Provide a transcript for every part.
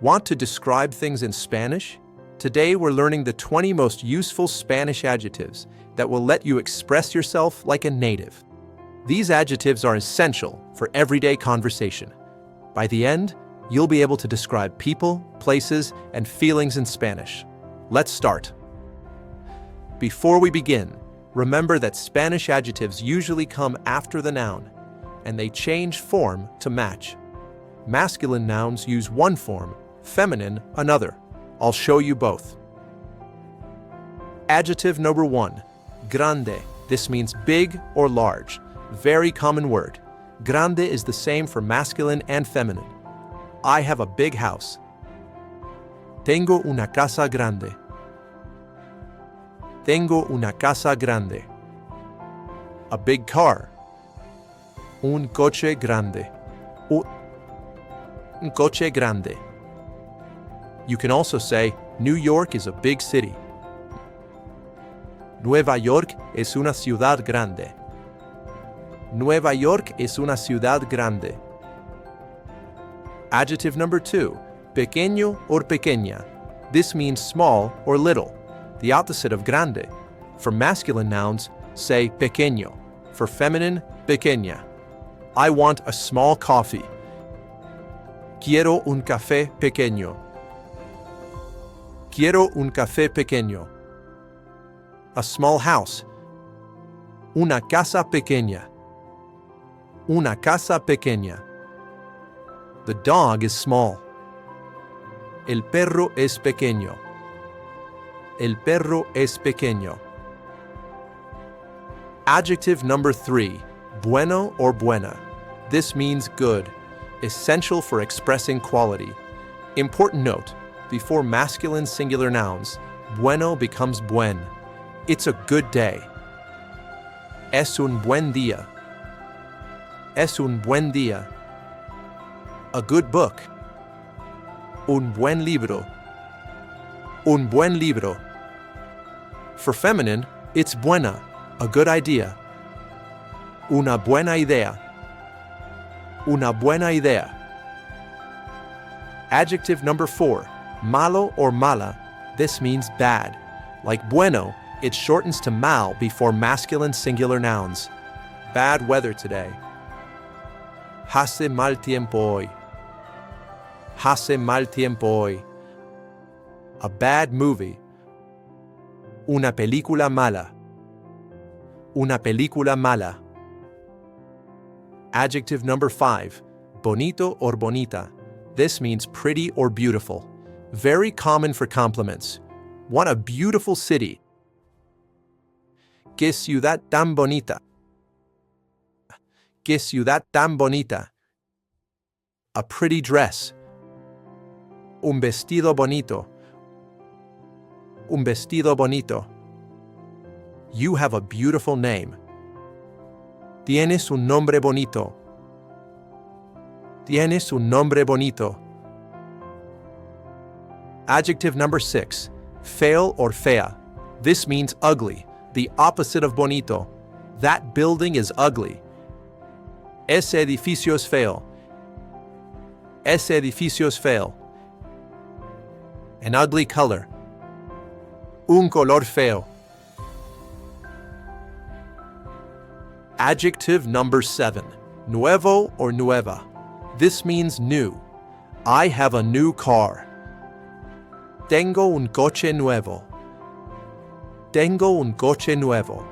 Want to describe things in Spanish? Today we're learning the 20 most useful Spanish adjectives that will let you express yourself like a native. These adjectives are essential for everyday conversation. By the end, you'll be able to describe people, places, and feelings in Spanish. Let's start. Before we begin, remember that Spanish adjectives usually come after the noun, and they change form to match. Masculine nouns use one form, feminine another. I'll show you both. Adjective number 1, grande. This means big or large. Very common word. Grande is the same for masculine and feminine. I have a big house. Tengo una casa grande. Tengo una casa grande. A big car. Un coche grande. Un coche grande. You can also say, New York is a big city. Nueva York es una ciudad grande. Nueva York es una ciudad grande. Adjective number 2, pequeño or pequeña. This means small or little, the opposite of grande. For masculine nouns, say pequeño. For feminine, pequeña. I want a small coffee. Quiero un café pequeño. Quiero un café pequeño. A small house. Una casa pequeña. Una casa pequeña. The dog is small. El perro es pequeño. El perro es pequeño. Adjective number 3, bueno or buena. This means good, essential for expressing quality. Important note, before masculine singular nouns, bueno becomes buen. It's a good day. Es un buen día. Es un buen día. A good book. Un buen libro. Un buen libro. For feminine, it's buena, a good idea. Una buena idea. Una buena idea. Adjective number 4, malo or mala. This means bad. Like bueno, it shortens to mal before masculine singular nouns. Bad weather today. Hace mal tiempo hoy. Hace mal tiempo hoy. A bad movie. Una película mala. Una película mala. Adjective number 5, bonito or bonita. This means pretty or beautiful. Very common for compliments. What a beautiful city. Qué ciudad tan bonita. Qué ciudad tan bonita. A pretty dress. Un vestido bonito. Un vestido bonito. You have a beautiful name. Tienes un nombre bonito. Tienes un nombre bonito. Adjective number 6, feo or fea. This means ugly, the opposite of bonito. That building is ugly. Ese edificio es feo. Ese edificio es feo. An ugly color. Un color feo. Adjective number 7, nuevo or nueva. This means new. I have a new car. Tengo un coche nuevo. Tengo un coche nuevo.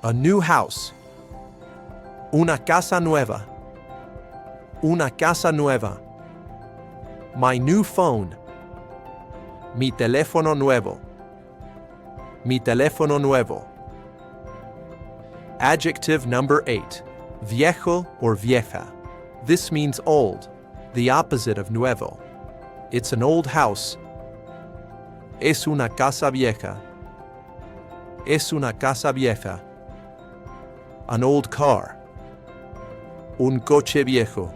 A new house. Una casa nueva. Una casa nueva. My new phone. Mi teléfono nuevo. Mi teléfono nuevo. Adjective number 8, viejo or vieja. This means old, the opposite of nuevo. It's an old house. Es una casa vieja. Es una casa vieja. An old car. Un coche viejo.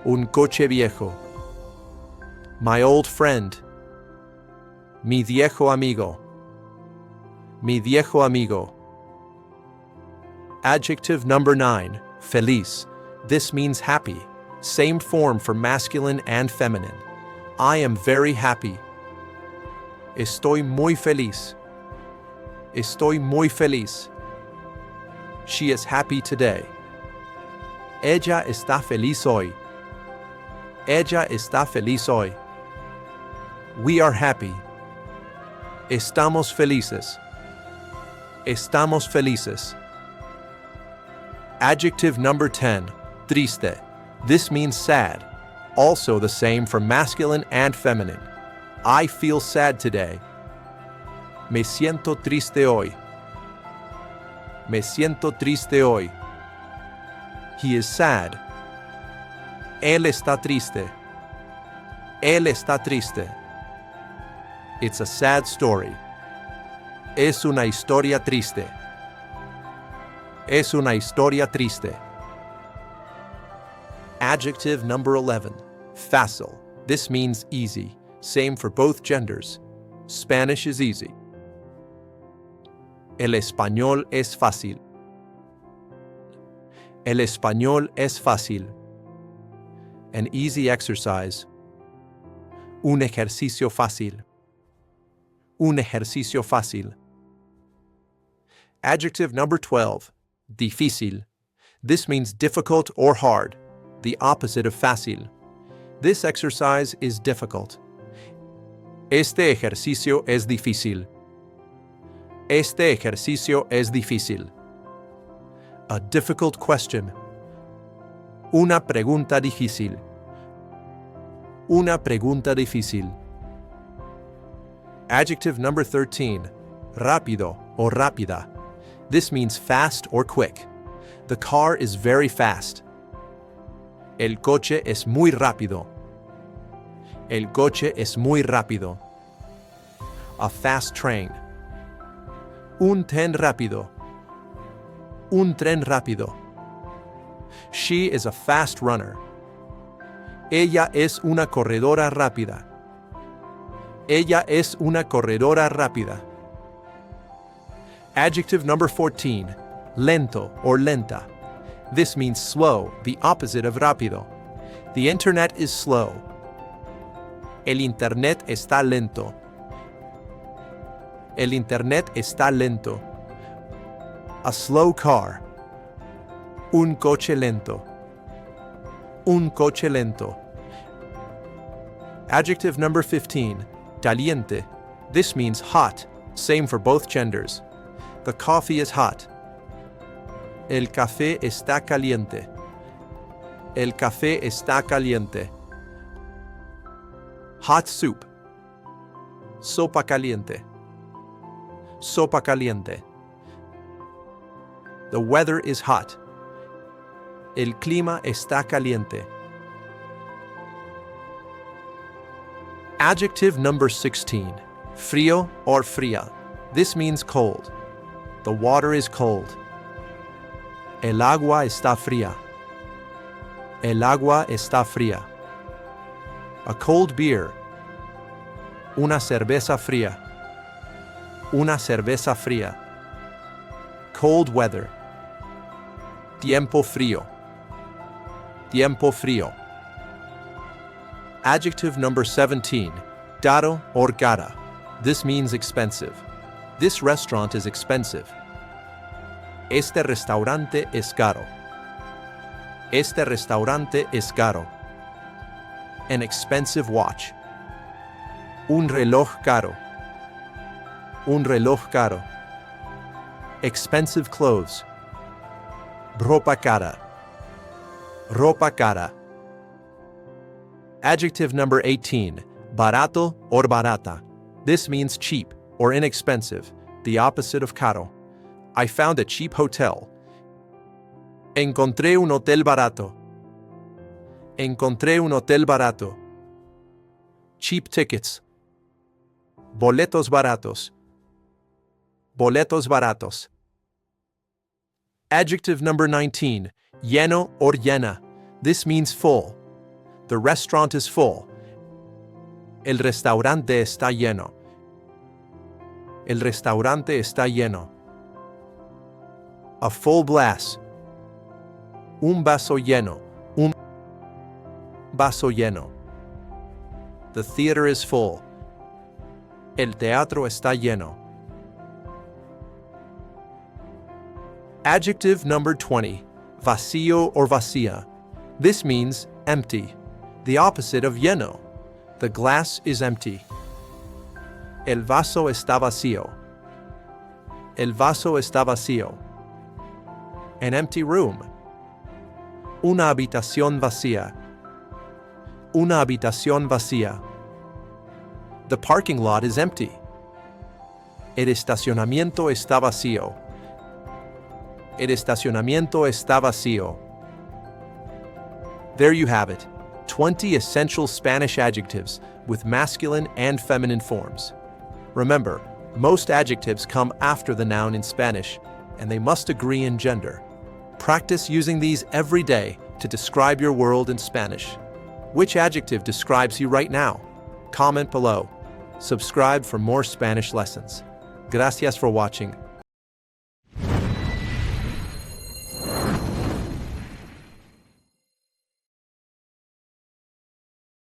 Un coche viejo. My old friend. Mi viejo amigo. Mi viejo amigo. Adjective number 9, feliz. This means happy, Same form for masculine and feminine. I am very happy. Estoy muy feliz. Estoy muy feliz. She is happy today. Ella está feliz hoy. Ella está feliz hoy. We are happy. Estamos felices. Estamos felices. Adjective number 10, triste. This means sad. Also the same for masculine and feminine. I feel sad today. Me siento triste hoy. Me siento triste hoy. He is sad. Él está triste. Él está triste. It's a sad story. Es una historia triste. Es una historia triste. Adjective number 11, fácil. This means easy. Same for both genders. Spanish is easy. El español es fácil. El español es fácil. An easy exercise. Un ejercicio fácil. Un ejercicio fácil. Adjective number 12, difícil. This means difficult or hard, the opposite of fácil. This exercise is difficult. Este ejercicio es difícil. Este ejercicio es difícil. A difficult question. Una pregunta difícil. Una pregunta difícil. Adjective number 13, rápido or rápida. This means fast or quick. The car is very fast. El coche es muy rápido. El coche es muy rápido. A fast train. Un tren rápido. Un tren rápido. She is a fast runner. Ella es una corredora rápida. Ella es una corredora rápida. Adjective number 14, lento or lenta. This means slow, the opposite of rápido. The internet is slow. El internet está lento. El internet está lento. A slow car. Un coche lento. Un coche lento. Adjective number 15, caliente. This means hot, same for both genders. The coffee is hot. El café está caliente. El café está caliente. Hot soup. Sopa caliente. Sopa caliente. The weather is hot. El clima está caliente. Adjective number 16, frío or fría. This means cold. The water is cold. El agua está fría. El agua está fría. A cold beer. Una cerveza fría. Una cerveza fría. Cold weather. Tiempo frío. Tiempo frío. Adjective number 17, caro or cara. This means expensive. This restaurant is expensive. Este restaurante es caro. Este restaurante es caro. An expensive watch. Un reloj caro. Un reloj caro. Expensive clothes. Ropa cara. Ropa cara. Adjective number 18, barato or barata. This means cheap or inexpensive, the opposite of caro. I found a cheap hotel. Encontré un hotel barato. Encontré un hotel barato. Cheap tickets. Boletos baratos. Boletos baratos. Adjective number 19, lleno or llena. This means full. The restaurant is full. El restaurante está lleno. El restaurante está lleno. A full glass. Un vaso lleno. vaso lleno. The theater is full. El teatro está lleno. Adjective number 20, vacío or vacía. This means empty, the opposite of lleno. The glass is empty. El vaso está vacío. El vaso está vacío. An empty room. Una habitación vacía. Una habitación vacía. The parking lot is empty. El estacionamiento está vacío. El estacionamiento está vacío. There you have it, 20 essential Spanish adjectives with masculine and feminine forms. Remember, most adjectives come after the noun in Spanish, and they must agree in gender. Practice using these every day to describe your world in Spanish. Which adjective describes you right now? Comment below. Subscribe for more Spanish lessons. Gracias for watching.